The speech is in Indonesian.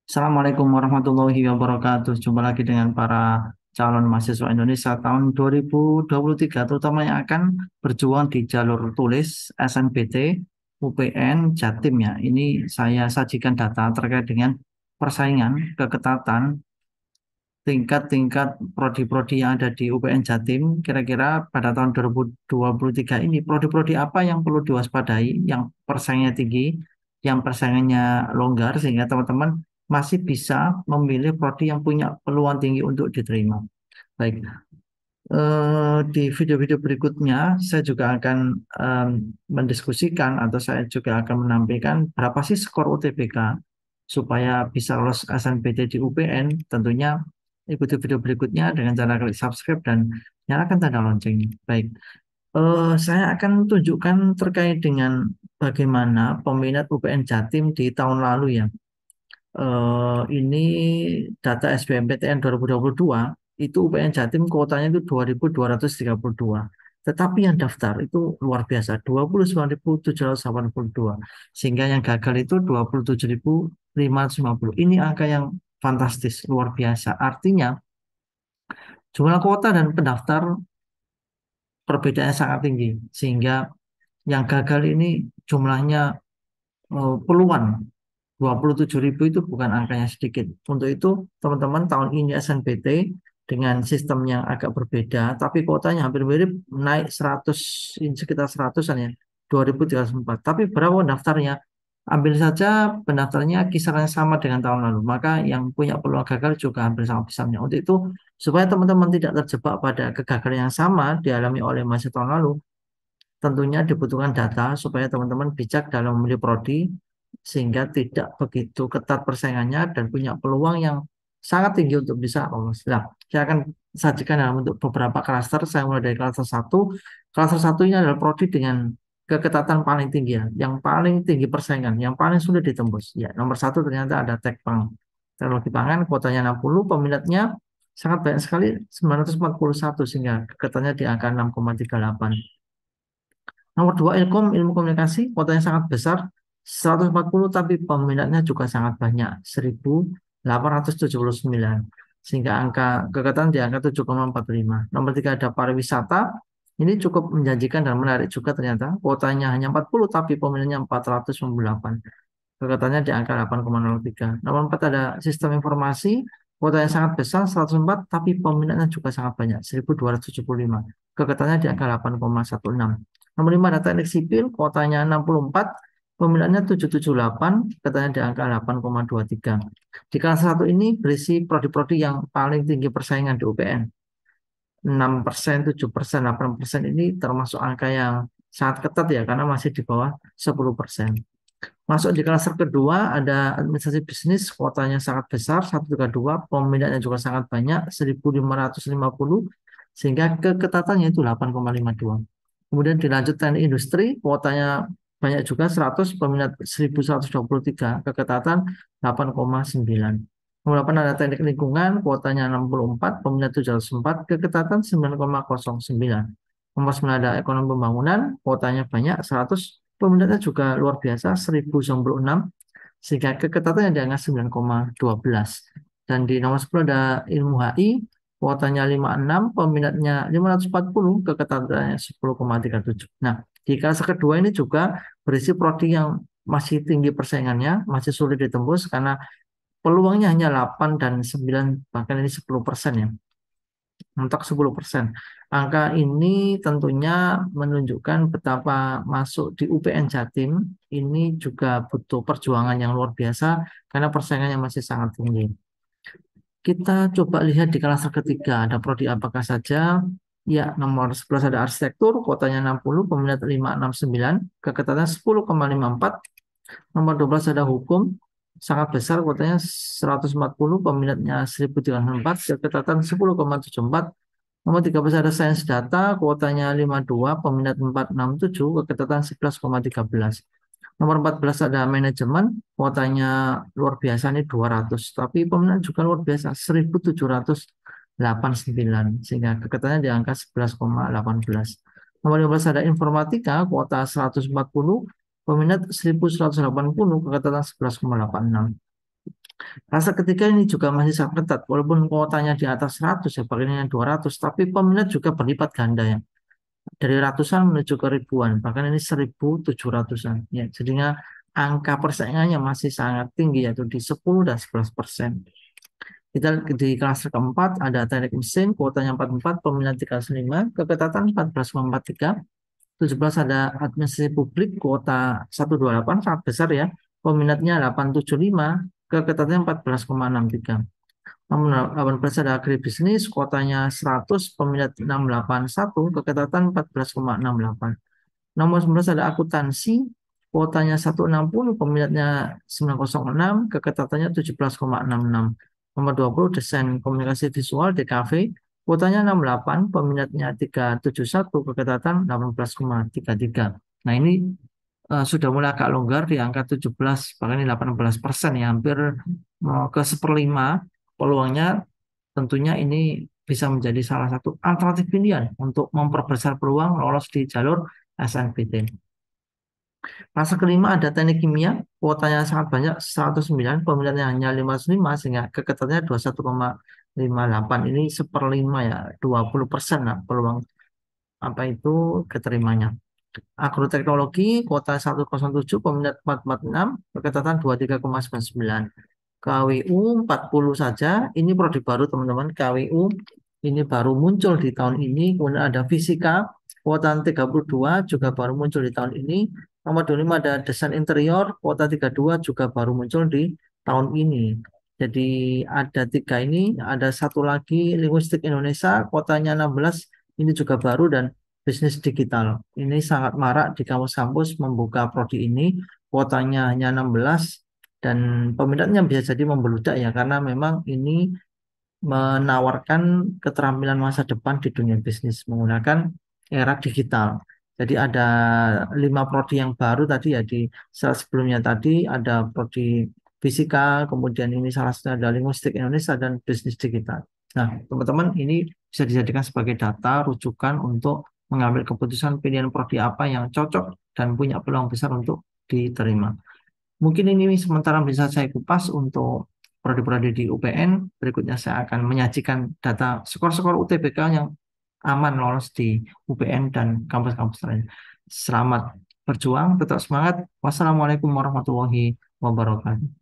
Assalamualaikum warahmatullahi wabarakatuh. Jumpa lagi dengan para calon mahasiswa Indonesia tahun 2023, terutama yang akan berjuang di jalur tulis SNBT, UPN, Jatim ya. Ini saya sajikan data terkait dengan persaingan, keketatan, tingkat-tingkat prodi-prodi yang ada di UPN Jatim. Kira-kira pada tahun 2023 ini, prodi-prodi apa yang perlu diwaspadai, yang persaingannya tinggi, yang persaingannya longgar, sehingga teman-teman masih bisa memilih prodi yang punya peluang tinggi untuk diterima. Baik, di video-video berikutnya saya juga akan mendiskusikan atau saya juga akan menampilkan berapa sih skor UTBK supaya bisa lolos SNBT di UPN. Tentunya ikuti video berikutnya dengan cara klik subscribe dan nyalakan tanda lonceng. Baik, saya akan tunjukkan terkait dengan bagaimana peminat UPN Jatim di tahun lalu ya. Ini data SBMPTN 2022, itu UPN Jatim kuotanya itu 2.232. Tetapi yang daftar itu luar biasa, 29.782. Sehingga yang gagal itu 27.550. Ini angka yang fantastis, luar biasa. Artinya jumlah kuota dan pendaftar perbedaannya sangat tinggi. Sehingga yang gagal ini jumlahnya puluhan. 27.000 itu bukan angkanya sedikit. Untuk itu, teman-teman tahun ini SNBT dengan sistem yang agak berbeda, tapi kuotanya hampir mirip, naik 100, ini sekitar 100-an ya, 2.304. Tapi berapa pendaftarnya? Ambil saja pendaftarnya kisarannya sama dengan tahun lalu, maka yang punya peluang gagal juga hampir sama besarnya. Untuk itu, supaya teman-teman tidak terjebak pada kegagalan yang sama dialami oleh mahasiswa tahun lalu, tentunya dibutuhkan data supaya teman-teman bijak dalam memilih prodi sehingga tidak begitu ketat persaingannya dan punya peluang yang sangat tinggi untuk bisa lolos. Nah, saya akan sajikan dalam bentuk beberapa klaster. Saya mulai dari klaster satu. Klaster satu ini adalah prodi dengan keketatan paling tinggi ya, yang paling tinggi persaingan, yang paling sulit ditembus. Ya, nomor satu ternyata ada Tekpang. Teknologi pangan, kuotanya 60, peminatnya sangat banyak sekali, 941, sehingga kekatannya di angka 6,38. Nomor dua, Ilkom, ilmu komunikasi, kuotanya sangat besar, 140, tapi peminatnya juga sangat banyak, 1.879. Sehingga angka keketatan di angka 7,45. Nomor tiga ada pariwisata, ini cukup menjanjikan dan menarik juga ternyata. Kuotanya hanya 40, tapi peminatnya 498. Kekatannya di angka 8,03. Nomor 4 ada sistem informasi, kuotanya sangat besar, 104, tapi peminatnya juga sangat banyak, 1.275. Kekatannya di angka 8,16. Nomor 5 ada teknik sipil, kuotanya 64, peminatnya 778, kekatannya di angka 8,23. Di kelas 1 ini berisi prodi-prodi yang paling tinggi persaingan di UPN. 6%, 7%, 8% ini termasuk angka yang sangat ketat ya, karena masih di bawah 10%. Masuk di klaster kedua ada administrasi bisnis, kuotanya sangat besar, 132, peminatnya juga sangat banyak, 1.550, sehingga keketatannya itu 8,52. Kemudian dilanjut teknik industri, kuotanya banyak juga, 100, peminat 1.123, keketatan 8,9. Nomor 8 ada teknik lingkungan, kuotanya 64, peminat 704, keketatan 9,09. Nomor 9 ada ekonomi pembangunan, kuotanya banyak, 100, peminatnya juga luar biasa, 1.096, sehingga keketatannya di angka 9,12. Dan di nomor 10 ada ilmu HI, kuotanya 56, peminatnya 540, keketatannya 10,37. Nah, di kelas kedua ini juga berisi prodi yang masih tinggi persaingannya, masih sulit ditembus karena peluangnya hanya 8 dan 9, bahkan ini 10% ya. Untuk 10%. Angka ini tentunya menunjukkan betapa masuk di UPN Jatim ini juga butuh perjuangan yang luar biasa karena persaingannya masih sangat tinggi. Kita coba lihat di kelas ketiga, ada prodi apakah saja? Ya, nomor 11 ada arsitektur, kuotanya 60, peminat 569, keketatannya 10,54. Nomor 12 ada hukum, sangat besar, kuotanya 140, peminatnya 1.304, keketatan 10,74. Nomor 13 ada sains data, kuotanya 52, peminat 467, keketatan 11,13. Nomor 14 ada manajemen, kuotanya luar biasa nih 200, tapi peminat juga luar biasa 1.789, sehingga keketatannya di angka 11,18. Nomor 15 ada informatika, kuota 140, peminat 1.180, keketatan 11,86. Fase ketiga ini juga masih sangat ketat, walaupun kuotanya di atas 100 ya, palingan 200, tapi peminat juga berlipat ganda ya. Dari ratusan menuju ke ribuan, bahkan ini 1.700-an. Ya, jadinya angka persaingannya masih sangat tinggi, yaitu di 10 dan 11%. Kita di kelas keempat ada teknik mesin, kuotanya 44, peminat 35, keketatan 14,43. 17 ada administrasi publik, kuota 128, sangat besar ya. Peminatnya 875, keketatannya 14,63. Nomor 18 ada agribisnis, kuotanya 100, peminat 681, keketatan 14,68. Nomor 19 ada akuntansi, kuotanya 160, peminatnya 906, keketatannya 17,66. Nomor 20 desain komunikasi visual DKV, kuotanya 68, peminatnya 371, keketatan 18,33. Nah ini sudah mulai agak longgar di angka 17, bahkan ini 18%, ya, hampir mau ke seperlima. Peluangnya tentunya ini bisa menjadi salah satu alternatif pilihan untuk memperbesar peluang lolos di jalur SNPT. Fase kelima ada teknik kimia, kuotanya sangat banyak 109, peminatnya hanya 55, sehingga keketatannya 21,58. Ini seperlima ya, 20% lah peluang apa itu keterimanya. Agroteknologi kuota 107, peminat 446, keketatan 23,99. KWU 40 saja, ini prodi baru teman-teman. KWU ini baru muncul di tahun ini. Kemudian ada fisika, kuota 32 juga baru muncul di tahun ini. Nomor 25 ada desain interior, kuota 32 juga baru muncul di tahun ini. Jadi ada tiga ini, ada satu lagi linguistik Indonesia, kuotanya 16, ini juga baru, dan bisnis digital. Ini sangat marak di kampus-kampus membuka prodi ini, kuotanya hanya 16, dan peminatnya bisa jadi membeludak ya, karena memang ini menawarkan keterampilan masa depan di dunia bisnis menggunakan era digital. Jadi ada 5 prodi yang baru tadi ya, di slide sebelumnya tadi ada prodi fisika, kemudian ini salah satu ada linguistik Indonesia dan bisnis digital. Nah, teman-teman, ini bisa dijadikan sebagai data rujukan untuk mengambil keputusan pilihan prodi apa yang cocok dan punya peluang besar untuk diterima. Mungkin ini sementara bisa saya kupas untuk prodi-prodi di UPN. Berikutnya saya akan menyajikan data skor-skor UTBK yang aman lolos di UPN dan kampus-kampus lain. Selamat berjuang, tetap semangat. Wassalamualaikum warahmatullahi wabarakatuh.